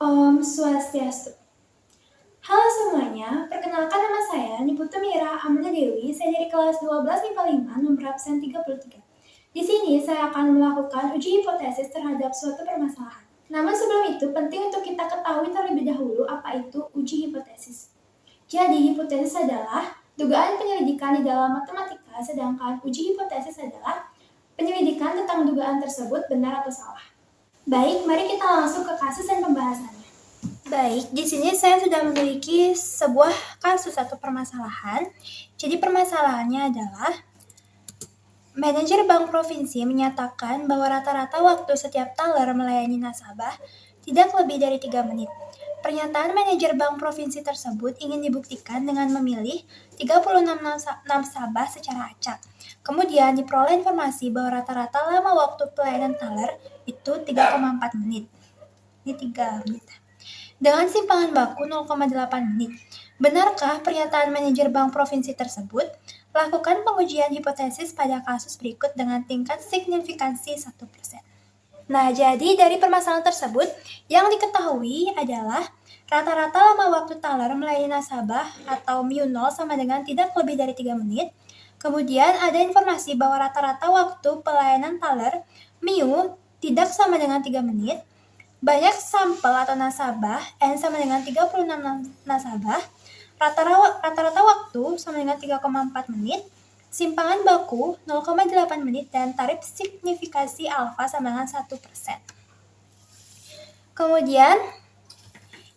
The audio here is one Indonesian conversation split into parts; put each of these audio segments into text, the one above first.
Om Swastiastu. Halo semuanya, perkenalkan nama saya Niputu Mira Amanda Dewi, saya dari kelas 12 MIPA 5, nomor absen 33. Di sini saya akan melakukan uji hipotesis terhadap suatu permasalahan. Namun sebelum itu, penting untuk kita ketahui terlebih dahulu apa itu uji hipotesis. Jadi, hipotesis adalah dugaan penyelidikan di dalam matematika, sedangkan uji hipotesis adalah penyelidikan tentang dugaan tersebut benar atau salah. Baik, mari kita langsung ke kasus dan pembahasannya. Baik, di sini saya sudah memiliki sebuah kasus atau permasalahan. Jadi permasalahannya adalah manajer bank provinsi menyatakan bahwa rata-rata waktu setiap teller melayani nasabah tidak lebih dari 3 menit. Pernyataan manajer bank provinsi tersebut ingin dibuktikan dengan memilih 36 nasabah secara acak. Kemudian diperoleh informasi bahwa rata-rata lama waktu pelayanan teller itu 3,4 menit. Ini 3 menit. Dengan simpangan baku 0,8 menit. Benarkah pernyataan manajer bank provinsi tersebut? Lakukan pengujian hipotesis pada kasus berikut dengan tingkat signifikansi 1%. Nah, jadi dari permasalahan tersebut, yang diketahui adalah rata-rata lama waktu teller melayani nasabah atau mu0 sama dengan tidak lebih dari 3 menit. Kemudian ada informasi bahwa rata-rata waktu pelayanan teller mu tidak sama dengan 3 menit. Banyak sampel atau nasabah, N sama dengan 36 nasabah, rata-rata waktu sama dengan 3,4 menit, simpangan baku 0,8 menit, dan tarif signifikasi alfa sama dengan 1%. Kemudian,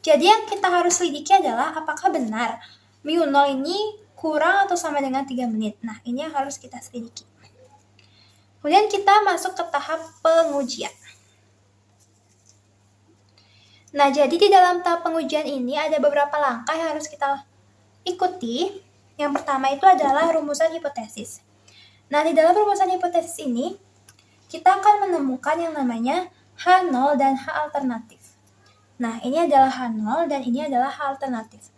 jadi yang kita harus selidiki adalah apakah benar mu0 ini kurang atau sama dengan 3 menit. Nah, ini yang harus kita selidiki. Kemudian kita masuk ke tahap pengujian. Nah, jadi di dalam tahap pengujian ini ada beberapa langkah yang harus kita ikuti. Yang pertama itu adalah rumusan hipotesis. Nah, di dalam rumusan hipotesis ini, kita akan menemukan yang namanya H0 dan H alternatif. Nah, ini adalah H0 dan ini adalah H alternatif.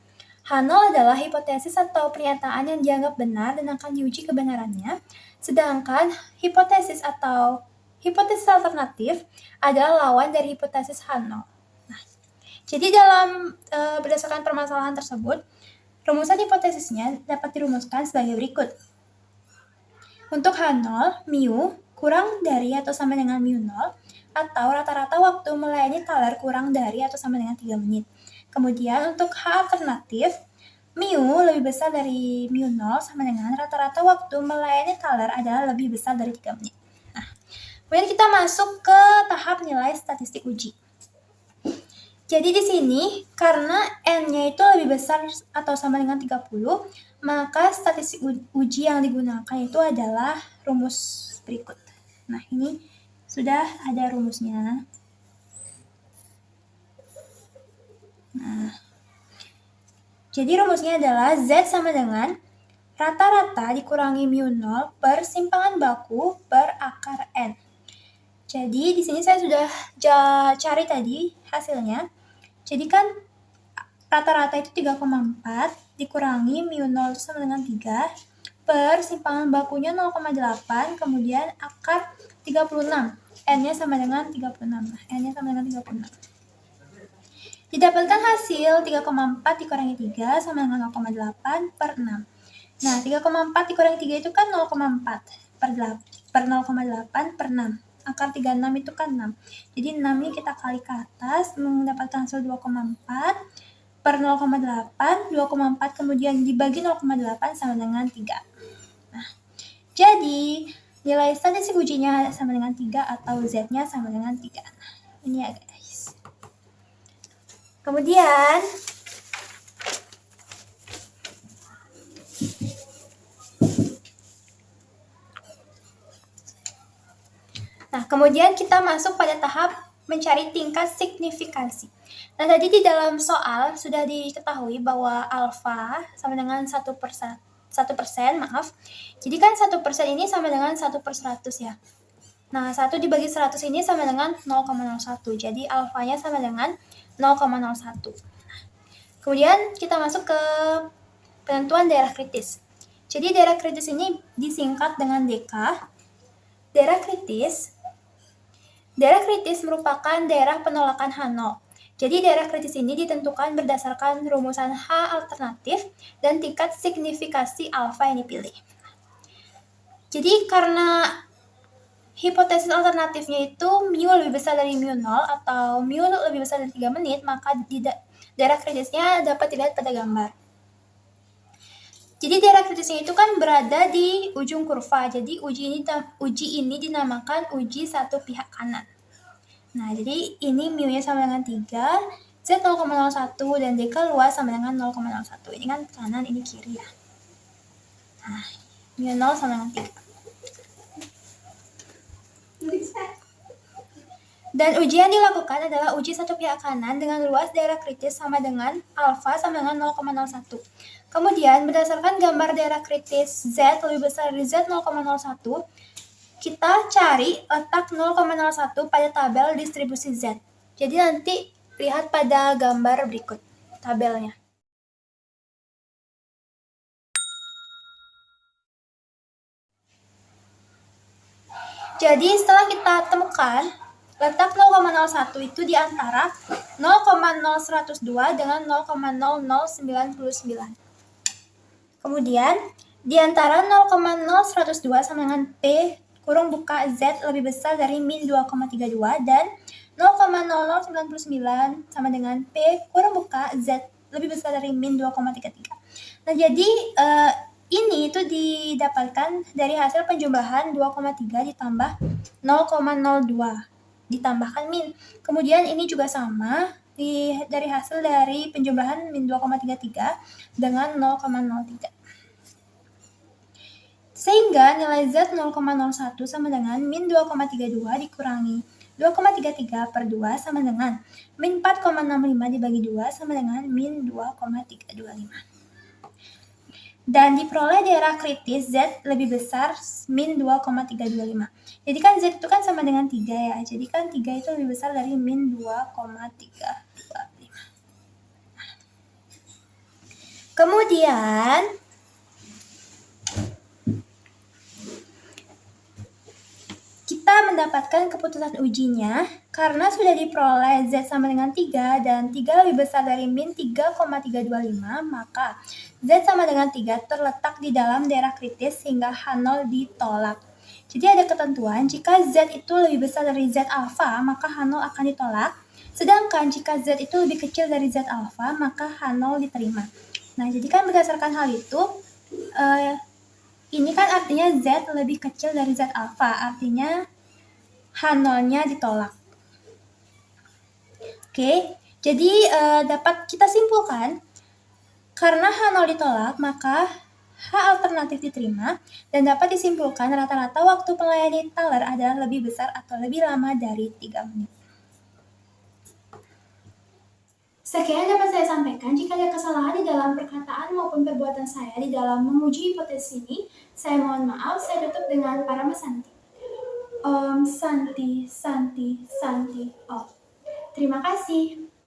H0 adalah hipotesis atau pernyataan yang dianggap benar dan akan diuji kebenarannya, sedangkan hipotesis atau hipotesis alternatif adalah lawan dari hipotesis H0. Nah, jadi dalam berdasarkan permasalahan tersebut, rumusan hipotesisnya dapat dirumuskan sebagai berikut. Untuk H0, mu kurang dari atau sama dengan mu0, atau rata-rata waktu melayani teller kurang dari atau sama dengan 3 menit. Kemudian untuk H alternatif, mu lebih besar dari mu0 sama dengan rata-rata waktu melayani teller adalah lebih besar dari 3 menit. Nah, kemudian kita masuk ke tahap nilai statistik uji. Jadi di sini, karena N-nya itu lebih besar atau sama dengan 30, maka statistik uji yang digunakan itu adalah rumus berikut. Nah, ini sudah ada rumusnya. Nah, jadi rumusnya adalah Z sama dengan rata-rata dikurangi mu0 per simpangan baku per akar N. Jadi di sini saya sudah cari tadi hasilnya. Jadi kan rata-rata itu 3,4 dikurangi mu0 sama dengan 3 per simpangan bakunya 0,8, kemudian akar 36. N-nya sama dengan 36. Nah, N-nya sama dengan 36. Didapatkan hasil 3,4 dikurangi 3 sama dengan 0,8 per 6. Nah, 3,4 dikurangi 3 itu kan 0,4 per 0,8 per 6. Akar 36 itu kan 6. Jadi 6 ini kita kali ke atas, mendapatkan hasil 2,4 per 0,8, 2,4 kemudian dibagi 0,8 sama dengan 3. Nah, jadi nilai statistik ujinya sama dengan 3 atau Z-nya sama dengan 3. Nah, ini ya guys. Kemudian kemudian kita masuk pada tahap mencari tingkat signifikansi. Nah, tadi di dalam soal sudah diketahui bahwa alfa sama dengan 1%, maaf. Jadi kan 1% ini sama dengan 1/100 ya. Nah, 1 dibagi 100 ini sama dengan 0,01. Jadi alfanya sama dengan 0,01. Kemudian kita masuk ke penentuan daerah kritis. Jadi daerah kritis ini disingkat dengan DK. Daerah kritis merupakan daerah penolakan H0. Jadi daerah kritis ini ditentukan berdasarkan rumusan H alternatif dan tingkat signifikasi alfa yang dipilih. Jadi karena hipotesis alternatifnya itu mu lebih besar dari mu 0 atau mu lebih besar dari 3 menit, maka di daerah kritisnya dapat dilihat pada gambar. Jadi daerah kritisnya itu kan berada di ujung kurva. Jadi uji ini dinamakan uji satu pihak kanan. Nah, jadi ini mu-nya sama dengan 3, Z 0,01, dan DK luas sama dengan 0,01. Ini kan kanan, ini kiri ya. Nah, mu 0 sama dengan 3. Dan uji yang dilakukan adalah uji satu pihak kanan dengan luas daerah kritis sama dengan alfa sama dengan 0,01. Kemudian berdasarkan gambar daerah kritis Z lebih besar dari Z 0,01, kita cari letak 0,01 pada tabel distribusi Z. Jadi nanti lihat pada gambar berikut tabelnya. Jadi setelah kita temukan letak 0,01 itu di antara 0,0102 dengan 0,0099. Kemudian di antara 0,0102 sama dengan P kurung buka Z lebih besar dari min 2,32 dan 0,0099 sama dengan P kurung buka Z lebih besar dari min 2,33. Nah, jadi ini itu didapatkan dari hasil penjumlahan 2,3 ditambah 0,02 ditambahkan min. Kemudian ini juga sama dari hasil dari penjumlahan min 2,33 dengan 0,03. Sehingga nilai Z 0,01 sama dengan min 2,32 dikurangi 2,33 per 2 sama dengan min 4,65 dibagi 2 sama dengan min 2,325. Dan diperoleh daerah kritis Z lebih besar min 2,325. Jadi kan Z itu kan sama dengan 3 ya. Jadi kan 3 itu lebih besar dari min 2,325. Kemudian kita mendapatkan keputusan ujinya karena sudah diperoleh Z sama dengan 3 dan 3 lebih besar dari min 3,325, maka Z sama dengan 3 terletak di dalam daerah kritis sehingga H0 ditolak. Jadi ada ketentuan, jika Z itu lebih besar dari Z alfa, maka H0 akan ditolak. Sedangkan jika Z itu lebih kecil dari Z alfa, maka H0 diterima. Nah, jadi kan berdasarkan hal itu, ini kan artinya Z lebih kecil dari Z alfa, artinya H0-nya ditolak. Oke, jadi dapat kita simpulkan, karena H0 ditolak, maka H alternatif diterima, dan dapat disimpulkan rata-rata waktu pelayani Thaler adalah lebih besar atau lebih lama dari 3 menit. Sekian dapat saya sampaikan. Jika ada kesalahan di dalam perkataan maupun perbuatan saya di dalam menguji hipotesis ini, saya mohon maaf. Saya tutup dengan Parama Santi. Om Santi, Santi, Santi, Om. Terima kasih.